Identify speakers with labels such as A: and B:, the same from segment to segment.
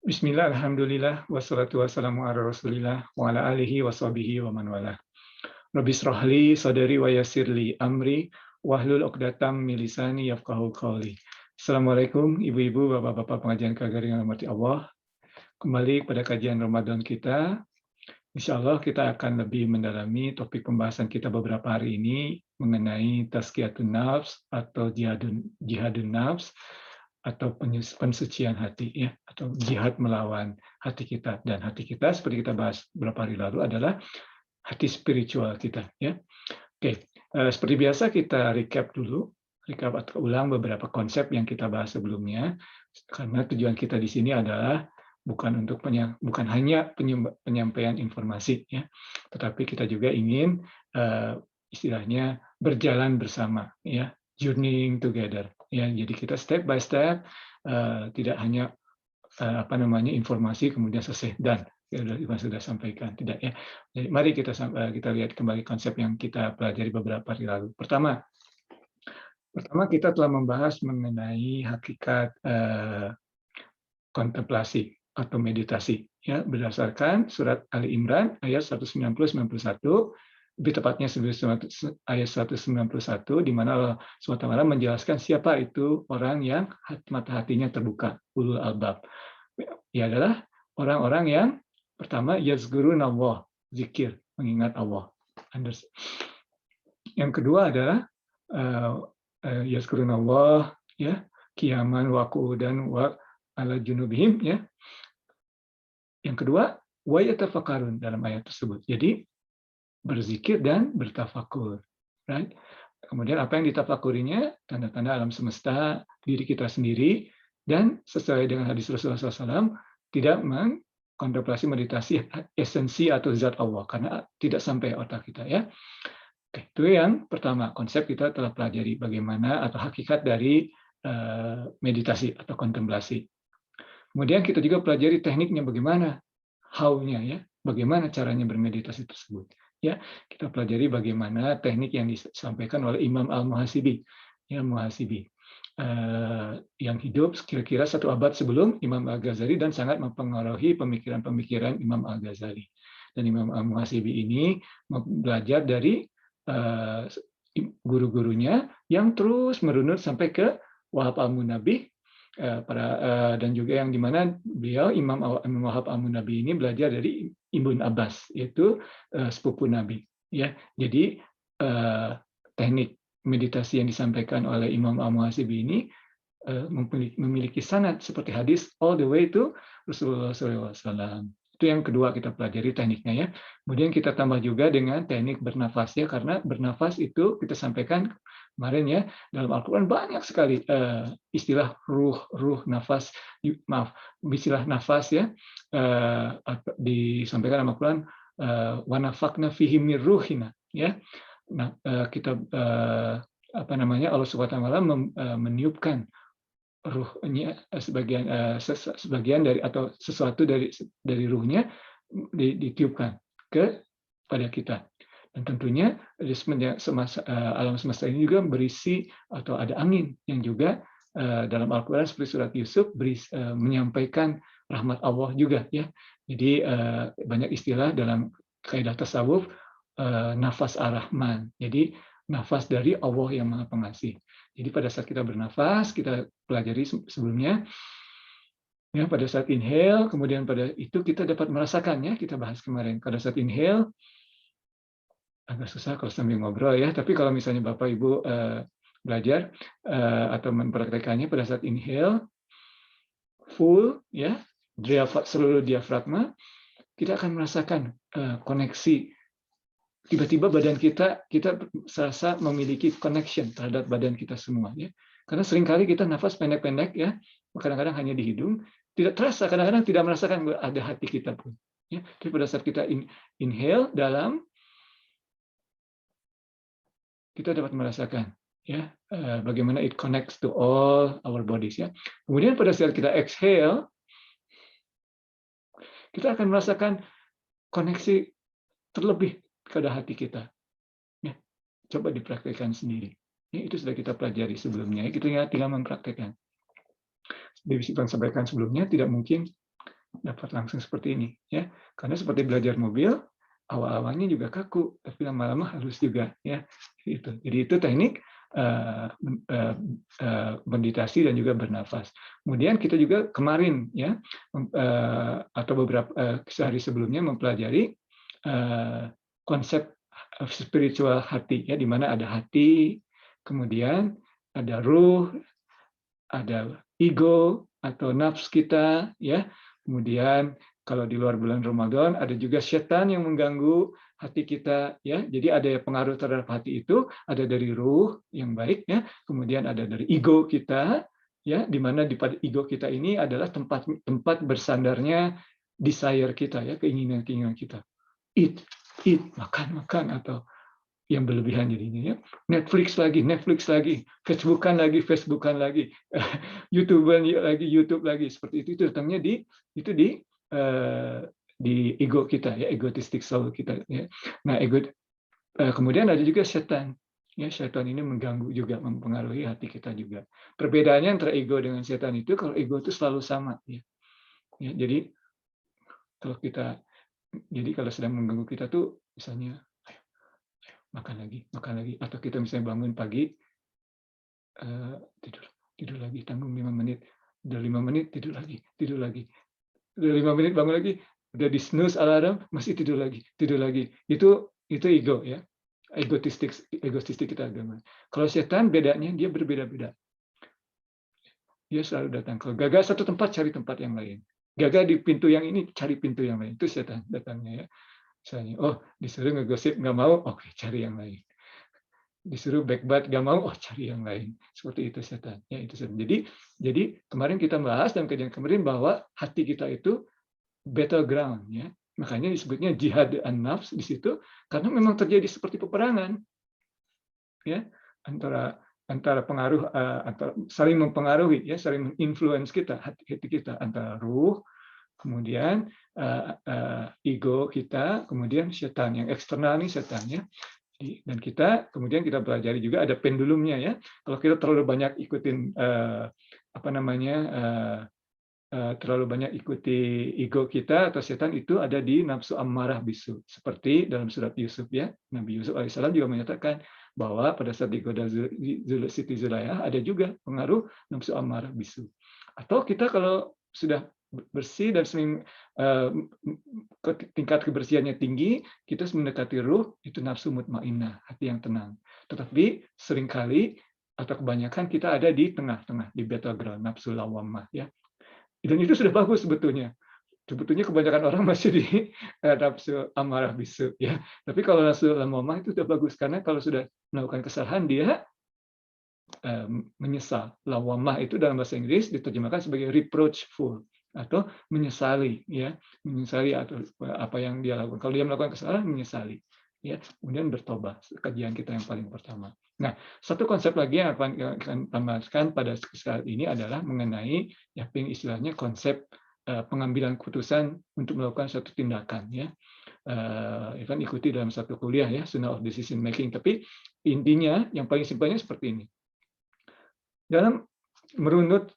A: Bismillah, alhamdulillah, wassalatu wassalamu ala rasulillah, wa ala alihi wa sahbihi wa man walah. Rabbi shrah li sadri wa yassir li amri, wahlul 'uqdatam min lisani yafqahu qawli. Assalamualaikum ibu-ibu, bapak-bapak pengajian KGRI yang dirahmati Allah. Kembali pada kajian Ramadan kita. Insya Allah kita akan lebih mendalami topik pembahasan kita beberapa hari ini mengenai tazkiyatun nafs atau jihadun nafs atau pensucian hati, ya, atau jihad melawan hati kita. Dan hati kita seperti kita bahas beberapa hari lalu adalah hati spiritual kita, ya. Oke, seperti biasa kita recap atau ulang beberapa konsep yang kita bahas sebelumnya, karena tujuan kita di sini adalah bukan hanya penyampaian informasi, ya, tetapi kita juga ingin istilahnya berjalan bersama, ya, journeying together, ya. Jadi kita step by step, tidak hanya informasi kemudian selesai dan sudah sampaikan, tidak, ya. Jadi mari kita lihat kembali konsep yang kita pelajari beberapa hari lalu. Pertama kita telah membahas mengenai hakikat kontemplasi atau meditasi, ya, berdasarkan surat Ali Imran ayat 190-91, lebih tepatnya ayat 191, di mana Allah SWT menjelaskan siapa itu orang yang mata hatinya terbuka, ulul albab. Ya, adalah orang-orang yang pertama yazgurun Allah, zikir, mengingat Allah. Yang kedua adalah yazgurun Allah, ya, qiyaman wa qu'udan wa ala junubihim, ya. Yang kedua, wa yatafakkarun dalam ayat tersebut. Jadi berzikir dan bertafakur, right? Kemudian apa yang ditafakurinya? Tanda-tanda alam semesta, diri kita sendiri, dan sesuai dengan hadis Rasulullah SAW, tidak mengkontemplasi meditasi esensi atau zat Allah, karena tidak sampai otak kita, ya. Oke, itu yang pertama, konsep kita telah pelajari bagaimana atau hakikat dari meditasi atau kontemplasi. Kemudian kita juga pelajari tekniknya bagaimana, how-nya, ya, bagaimana caranya bermeditasi tersebut. Ya, kita pelajari bagaimana teknik yang disampaikan oleh Imam Al-Muhasibi, ya, Muhasibi, yang hidup kira-kira 1 abad sebelum Imam Al-Ghazali dan sangat mempengaruhi pemikiran-pemikiran Imam Al-Ghazali. Dan Imam Al-Muhasibi ini belajar dari guru-gurunya yang terus merunut sampai ke Wahab Al-Munabih, dan juga yang dimana beliau Imam Wahab Al-Munabi ini belajar dari Ibn Abbas, yaitu sepupu Nabi, ya. Jadi teknik meditasi yang disampaikan oleh Imam Al-Muhasibi ini memiliki sanad seperti hadis all the way to Rasulullah SAW. Itu yang kedua kita pelajari tekniknya, ya. Kemudian kita tambah juga dengan teknik bernafas, ya, karena bernafas itu kita sampaikan kemarin, ya, dalam Al-Quran banyak sekali istilah ruh, nafas, istilah nafas, ya, disampaikan dalam Al-Quran, wa nafakna fihi min ruhina, ya. Nah, kita Allah Subhanahu wa taala meniupkan ruhnya, sebagian dari atau sesuatu dari ruhnya ditiupkan kepada kita. Dan tentunya alam semesta ini juga berisi atau ada angin yang juga dalam Al-Quran seperti surat Yusuf menyampaikan rahmat Allah juga, ya. Jadi banyak istilah dalam kaidah tasawuf, nafas ar-Rahman. Jadi nafas dari Allah yang Maha Pengasih. Jadi pada saat kita bernafas, kita pelajari sebelumnya, ya, pada saat inhale, kemudian pada itu kita dapat merasakannya, kita bahas kemarin. Pada saat inhale, agak susah kalau sambil ngobrol, ya, tapi kalau misalnya Bapak Ibu belajar atau mempraktekannya pada saat inhale, full, ya, seluruh diafragma, kita akan merasakan koneksi. Tiba-tiba badan kita serasa memiliki connection terhadap badan kita semua, ya. Karena seringkali kita nafas pendek-pendek, ya, kadang-kadang hanya di hidung, tidak terasa, kadang-kadang tidak merasakan ada hati kita pun, ya. Tapi pada saat kita inhale dalam, kita dapat merasakan, ya, bagaimana it connects to all our bodies, ya. Kemudian pada saat kita exhale, kita akan merasakan koneksi terlebih pada hati kita, ya. Coba dipraktikkan sendiri. Ya, itu sudah kita pelajari sebelumnya. Kita tinggal mempraktekkan. Seperti yang sampaikan sebelumnya, tidak mungkin dapat langsung seperti ini, ya. Karena seperti belajar mobil, awal-awalnya juga kaku, tapi lama-lama halus juga, ya. Itu. Jadi itu teknik meditasi dan juga bernafas. Kemudian kita juga kemarin, ya, atau beberapa sehari sebelumnya mempelajari konsep spiritual hati, ya, di mana ada hati, kemudian ada ruh, ada ego atau nafs kita, ya. Kemudian kalau di luar bulan Ramadan ada juga setan yang mengganggu hati kita, ya. Jadi ada pengaruh terhadap hati itu, ada dari ruh yang baik, ya. Kemudian ada dari ego kita, ya, di mana di pada ego kita ini adalah tempat bersandarnya desire kita, ya, keinginan-keinginan kita. Eat, makan, atau yang berlebihan jadinya, ya. Netflix lagi, Facebookan lagi, YouTube lagi, seperti itu datangnya di ego kita, ya, egotistic soul kita, ya. Nah, kemudian ada juga setan. Ya, setan ini mengganggu juga, mempengaruhi hati kita juga. Perbedaannya antara ego dengan setan itu, kalau ego itu selalu sama, ya. Ya, jadi kalau sedang mengganggu kita tuh misalnya makan lagi, atau kita misalnya bangun pagi, tidur lagi, tanggung 5 menit, udah 5 menit tidur lagi, udah 5 menit bangun lagi, udah di snooze alarm, masih tidur lagi, itu ego, ya, egotistik kita agama. Kalau setan bedanya dia berbeda-beda, dia selalu datang, kalau gagal satu tempat cari tempat yang lain, gagal di pintu yang ini cari pintu yang lain, itu setan datangnya, ya. Misalnya, disuruh ngegosip nggak mau, oke, cari yang lain. Disuruh backbite nggak mau, cari yang lain. Seperti itu setan. Ya, itu setan. Jadi kemarin kita bahas dalam kajian kemarin bahwa hati kita itu battleground, ya. Makanya disebutnya jihad an-nafs di situ karena memang terjadi seperti peperangan, ya, antara pengaruh, antara saling mempengaruhi, ya, saling menginfluence kita, hati kita, antara ruh, kemudian ego kita, kemudian setan yang eksternal nih setannya. Dan kemudian kita pelajari juga ada pendulumnya, ya. Kalau kita terlalu banyak ikutin terlalu banyak ikuti ego kita atau setan, itu ada di nafsu ammarah bisu. Seperti dalam surat Yusuf, ya. Nabi Yusuf alaihissalam juga menyatakan bahwa pada saat digoda Siti Zulaikha ada juga pengaruh nafsu ammarah bisu. Atau kita kalau sudah bersih dan tingkat kebersihannya tinggi, kita mendekati ruh, itu nafsu mutmainnah, hati yang tenang. Tetapi seringkali atau kebanyakan kita ada di tengah-tengah, di battleground, nafsu lawamah, ya. Dan itu sudah bagus sebetulnya. Sebetulnya kebanyakan orang masih di nafsu amarah bisu, ya. Tapi kalau nafsu lawamah itu sudah bagus, karena kalau sudah melakukan kesalahan dia menyesal. Lawamah itu dalam bahasa Inggris diterjemahkan sebagai reproachful atau menyesali, ya, menyesali atau apa yang dia lakukan. Kalau dia melakukan kesalahan, menyesali, ya, kemudian bertobat. Kajian kita yang paling pertama. Nah, satu konsep lagi yang akan tambahkan pada saat ini adalah mengenai, ya, istilahnya konsep pengambilan keputusan untuk melakukan satu tindakan, ya. Kan ikuti dalam satu kuliah, ya, Sunnah of Decision Making. Tapi intinya yang paling simpelnya seperti ini. Dalam merunut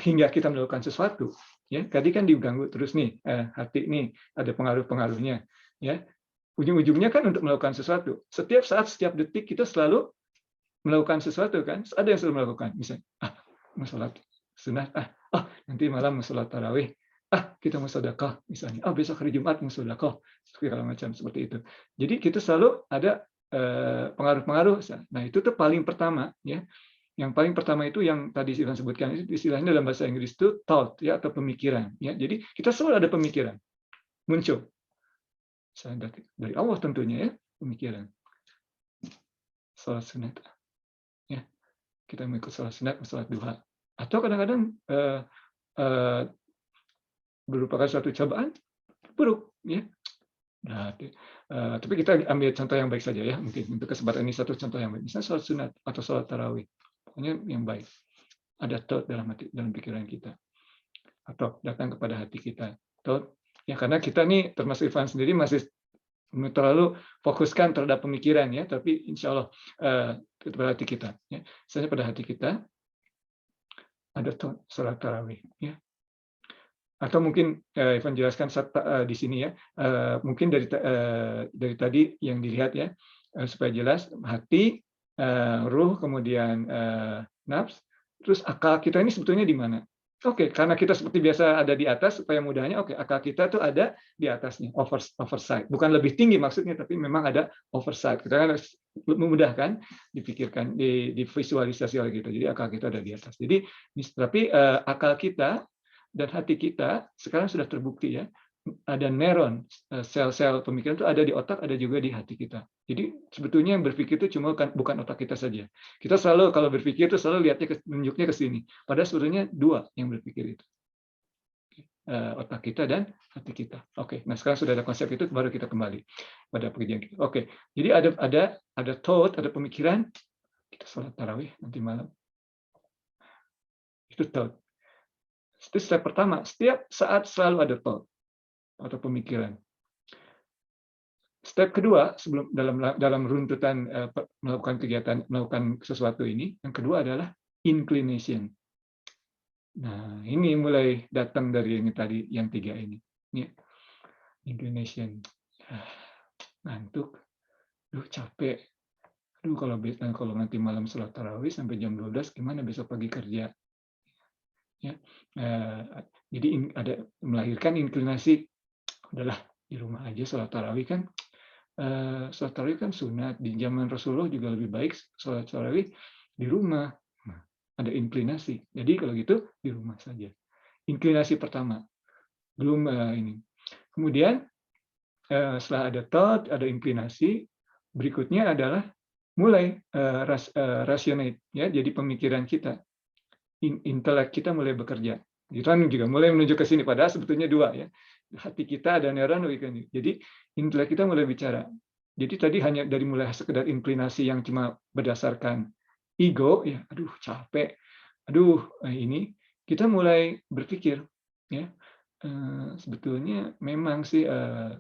A: hingga kita melakukan sesuatu, ya, tadi kan diganggu terus nih, hati nih ada pengaruh-pengaruhnya, ya. Ujung-ujungnya kan untuk melakukan sesuatu. Setiap saat, setiap detik kita selalu melakukan sesuatu, kan? Ada yang selalu melakukan. Misalnya, mau sholat sunat, nanti malam mau sholat tarawih, kita mau sedekah, misalnya, besok hari Jumat mau sedekah, segala macam seperti itu. Jadi kita selalu ada pengaruh-pengaruh. Nah, itu tuh paling pertama, ya. Yang paling pertama itu yang tadi Ivan sebutkan, itu istilahnya dalam bahasa Inggris itu thought, ya, atau pemikiran, ya. Jadi kita selalu ada pemikiran muncul. Dari Allah tentunya, ya, pemikiran. Salat sunat, ya. Kita mengikut salat sunat, salat duha. Atau kadang-kadang merupakan suatu cobaan buruk, ya. Nah, tapi kita ambil contoh yang baik saja, ya. Mungkin untuk kesempatan ini satu contoh yang baik. Misalnya salat sunat atau salat tarawih. Pokoknya yang baik. Ada thought dalam pikiran kita. Atau datang kepada hati kita. Thought, ya, karena kita nih, termasuk Ivan sendiri, masih terlalu fokuskan terhadap pemikiran, ya. Tapi insya Allah kepada hati kita. Ya. Misalnya pada hati kita ada thought salat tarawih. Ya. Atau mungkin Ivan jelaskan di sini ya, mungkin dari tadi yang dilihat ya, supaya jelas hati, ruh, kemudian nafs, terus akal kita ini sebetulnya di mana? Oke, karena kita seperti biasa ada di atas, supaya mudahnya, oke, akal kita tuh ada di atasnya, oversight. Bukan lebih tinggi maksudnya, tapi memang ada oversight. Kita kan harus memudahkan, dipikirkan, divisualisasi oleh kita. Jadi akal kita ada di atas. Jadi, tapi akal kita dan hati kita sekarang sudah terbukti ya, ada neuron, sel-sel pemikiran itu ada di otak, ada juga di hati kita. Jadi sebetulnya yang berpikir itu cuma bukan otak kita saja. Kita selalu kalau berpikir itu selalu lihatnya menunjuknya ke sini. Padahal sebetulnya dua yang berpikir itu. Otak kita dan hati kita. Oke, nah sekarang sudah ada konsep itu, baru kita kembali pada pekerjaan kita. Oke, jadi ada thought, ada pemikiran, kita sholat tarawih nanti malam. Itu thought. Itu step pertama. Setiap saat selalu ada thought atau pemikiran. Step kedua sebelum dalam runtutan melakukan kegiatan, melakukan sesuatu ini, yang kedua adalah inclination. Nah, ini mulai datang dari ini tadi, yang tiga ini. Ya. Inclination. Ngantuk. Capek. Kalau nanti malam sholat tarawih sampai jam 12, gimana besok pagi kerja? Ya. Jadi ada melahirkan inclinasi, udahlah di rumah aja sholat tarawih kan. Sholat tarawih kan sunat, di zaman Rasulullah juga lebih baik sholat tarawih di rumah. Nah, ada inclinasi. Jadi kalau gitu di rumah saja. Inclinasi pertama, belum ini. Kemudian setelah ada thought, ada inclinasi, berikutnya adalah mulai rasionate, ya. Jadi pemikiran kita, intelek kita mulai bekerja. Neuron juga mulai menuju ke sini, padahal sebetulnya dua ya. Hati kita ada neuron, jadi intelek kita mulai bicara. Jadi tadi hanya dari mulai sekedar inclinasi yang cuma berdasarkan ego, ya, aduh capek, aduh ini, kita mulai berpikir, ya, sebetulnya memang sih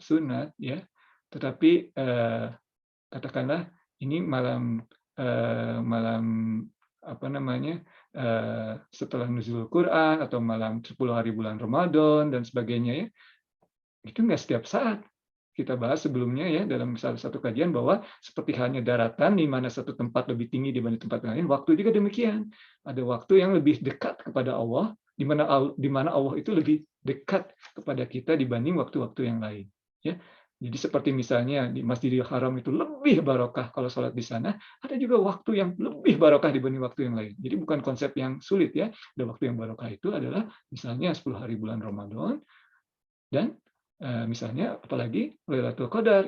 A: sunat, ya, tetapi katakanlah ini malam apa namanya, setelah nuzul Quran atau malam 10 hari bulan Ramadan dan sebagainya ya, itu nggak setiap saat. Kita bahas sebelumnya ya dalam salah satu kajian bahwa seperti halnya daratan di mana satu tempat lebih tinggi dibanding tempat lain, waktu juga demikian. Ada waktu yang lebih dekat kepada Allah, di mana Allah itu lebih dekat kepada kita dibanding waktu-waktu yang lain. Ya. Jadi seperti misalnya di Masjidil Haram itu lebih barokah kalau sholat di sana, ada juga waktu yang lebih barokah dibanding waktu yang lain. Jadi bukan konsep yang sulit ya. Ada waktu yang barokah itu adalah misalnya 10 hari bulan Ramadan, dan misalnya apalagi Lailatul Qadar,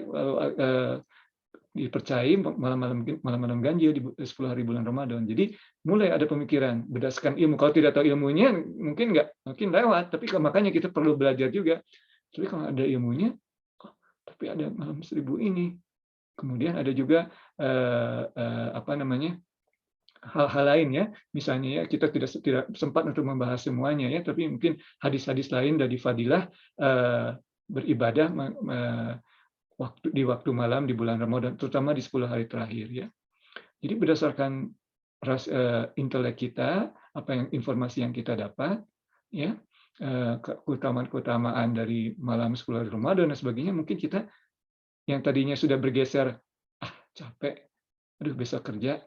A: dipercayai malam-malam ganjil di 10 hari bulan Ramadan. Jadi mulai ada pemikiran berdasarkan ilmu. Kalau tidak tahu ilmunya mungkin lewat, tapi makanya kita perlu belajar juga. Tapi kalau ada ilmunya, tapi ada malam 1000 ini. Kemudian ada juga apa namanya, hal-hal lain ya, misalnya ya kita tidak sempat untuk membahas semuanya ya, tapi mungkin hadis-hadis lain dari fadilah beribadah di waktu malam di bulan Ramadan, terutama di 10 hari terakhir ya. Jadi berdasarkan intelek kita, apa yang informasi yang kita dapat, ya, keutamaan-keutamaan dari malam 10 hari Ramadan dan sebagainya, mungkin kita yang tadinya sudah bergeser, capek, aduh besok kerja,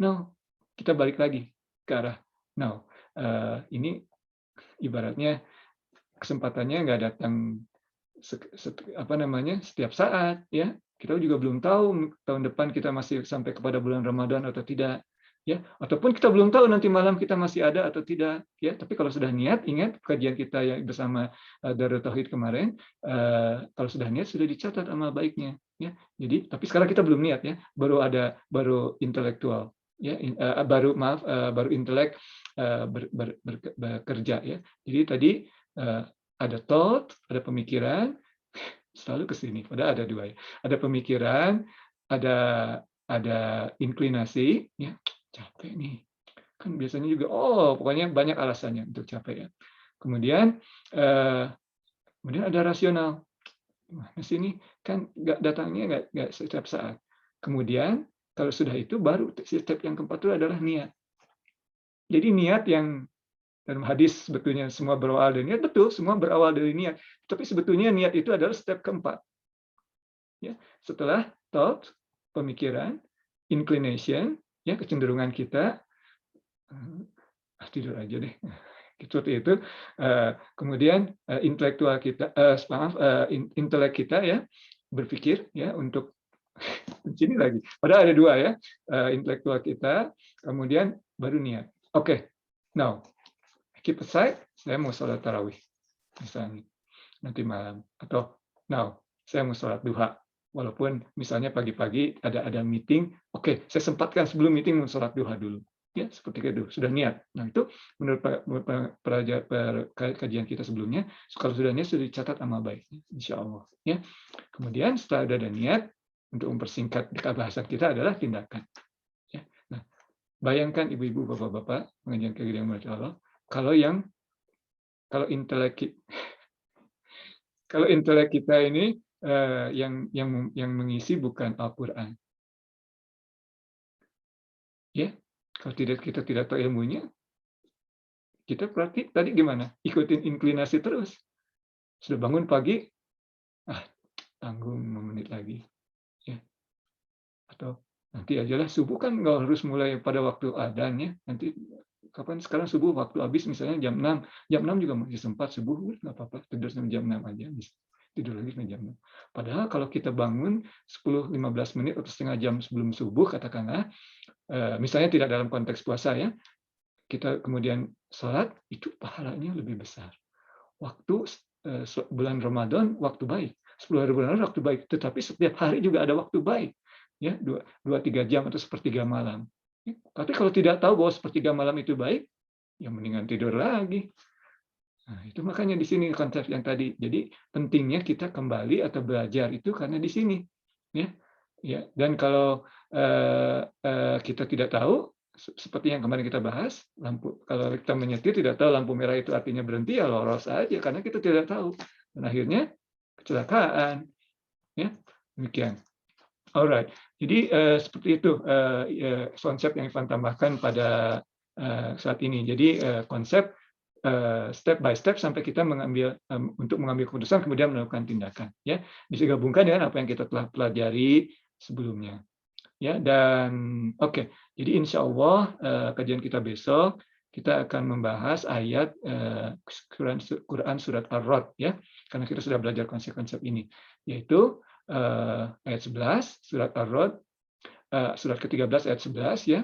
A: no, kita balik lagi ke arah no. Ini ibaratnya kesempatannya nggak datang setiap saat ya. Kita juga belum tahu tahun depan kita masih sampai kepada bulan Ramadan atau tidak ya, ataupun kita belum tahu nanti malam kita masih ada atau tidak ya. Tapi kalau sudah niat, ingat kajian kita yang bersama Darut Tauhid kemarin, kalau sudah niat sudah dicatat amal baiknya ya. Jadi tapi sekarang kita belum niat ya, baru intelektual ya, baru intelek bekerja ya. Jadi tadi ada thought, ada pemikiran, selalu ke sini. Padahal ada dua ya. Ada pemikiran, ada inclinasi, ya capek nih. Kan biasanya juga, pokoknya banyak alasannya untuk capek ya. Kemudian ada rasional. Nah, sini kan datangnya nggak setiap saat. Kemudian kalau sudah itu baru step yang keempat itu adalah niat. Jadi niat yang dalam hadis sebetulnya semua berawal dari niat, betul, semua berawal dari niat. Tapi sebetulnya niat itu adalah step keempat. Ya, setelah thought, pemikiran, inclination, ya kecenderungan kita, tidur aja deh. Seperti itu. Kemudian intelektual kita, intelek kita ya berpikir ya untuk sini lagi. Padahal ada dua ya, intelektual kita, kemudian baru niat. Oke, now keep aside, saya mau sholat tarawih misalnya nanti malam, atau now saya mau sholat duha. Walaupun misalnya pagi-pagi ada meeting, oke, saya sempatkan sebelum meeting mau sholat duha dulu. Ya, seperti itu, sudah niat. Nah, itu menurut kajian kita sebelumnya, kalau sudah niat sudah dicatat amal baik, insya Allah. Ya. Kemudian setelah ada niat, untuk mempersingkat bahasan kita adalah tindakan. Ya. Nah, bayangkan ibu-ibu, bapak-bapak, pengajian kegiatan Allah, kalau intelek kita ini yang mengisi bukan Al-Quran. Ya, kalau kita tidak tahu ilmunya, kita berarti tadi gimana? Ikutin inclinasi terus. Sudah bangun pagi, tanggung 5 menit lagi. Ya. Atau nanti ajalah subuh kan nggak harus mulai pada waktu adzan ya. Nanti kapan sekarang subuh waktu habis misalnya jam 6. Jam 6 juga masih sempat subuh, nggak apa-apa. Tidur sampai jam 6 aja. Tidur lagi sampai jam 6. Padahal kalau kita bangun 10-15 menit atau setengah jam sebelum subuh, katakanlah, misalnya tidak dalam konteks puasa ya, kita kemudian sholat, itu pahalanya lebih besar. Waktu bulan Ramadan, waktu baik. 10 hari bulan waktu baik. Tetapi setiap hari juga ada waktu baik. Ya, 2-3 jam atau sepertiga malam. Tapi kalau tidak tahu bahwa sepertiga malam itu baik, ya mendingan tidur lagi. Nah, itu makanya di sini konsep yang tadi. Jadi pentingnya kita kembali atau belajar itu karena di sini. Ya, ya. Dan kalau kita tidak tahu, seperti yang kemarin kita bahas, kalau kita menyetir tidak tahu lampu merah itu artinya berhenti, ya loros aja karena kita tidak tahu. Dan akhirnya kecelakaan. Ya, demikian. Alright. Jadi seperti itu konsep yang Ivan tambahkan pada saat ini. Jadi konsep step by step sampai kita untuk mengambil keputusan kemudian melakukan tindakan. Ya, bisa gabungkan dengan apa yang kita telah pelajari sebelumnya. Ya, dan oke. Jadi insya Allah kajian kita besok kita akan membahas ayat Quran surat Ar-Ra'd ya, karena kita sudah belajar konsep-konsep ini, yaitu ayat 11 surat Ar-Ra'd, surat ke-13 ayat 11 ya,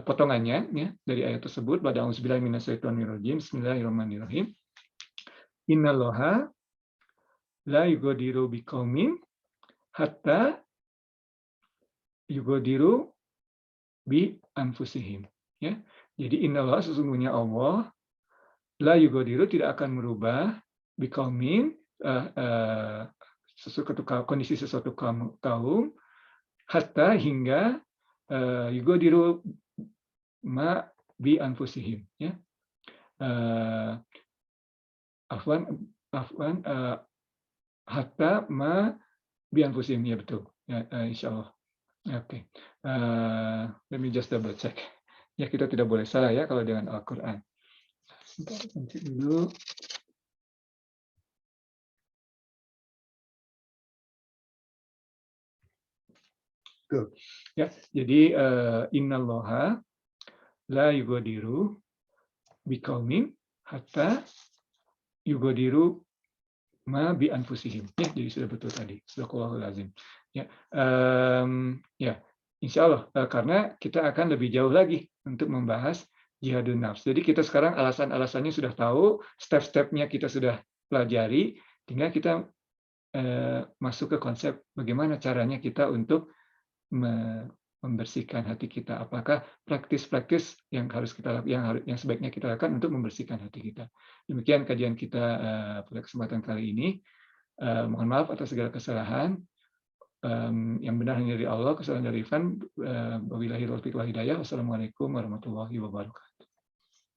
A: potongannya ya dari ayat tersebut. Pada auzubillahi minasyaitonirrajim, bismillahirrahmanirrahim. Innallaha la yughadiru biqaumin hatta yughadiru bi anfusihim ya. Jadi innallaha, sesungguhnya Allah, la yughadiru, tidak akan merubah biqaumin kondisi sesuatu kaum hatta hingga yughadiru ma bi anfusihim ya. Afwan hatta ma bi anfusihim, ya betul ya, insyaallah. Oke. Let me just double check. Ya, kita tidak boleh salah ya kalau dengan Al-Qur'an. Sebentar, nanti dulu. Tuh. Ya, jadi innallaha la yughadiru biqaumin hatta yughadiru ma bi anfusihim. Ya, jadi sudah betul tadi. Sadaqallahul azim. Ya, ya, insya Allah karena kita akan lebih jauh lagi untuk membahas jihadun nafs. Jadi kita sekarang alasan-alasannya sudah tahu, step-stepnya kita sudah pelajari, tinggal kita masuk ke konsep bagaimana caranya kita untuk membersihkan hati kita. Apakah praktis-praktis yang harus kita yang sebaiknya kita lakukan untuk membersihkan hati kita. Demikian kajian kita pada kesempatan kali ini. Mohon maaf atas segala kesalahan. Yang benar hanya dari Allah, kesalahan dari Ivan. Wabillahi taufiq wal hidayah. Wassalamualaikum warahmatullahi wabarakatuh.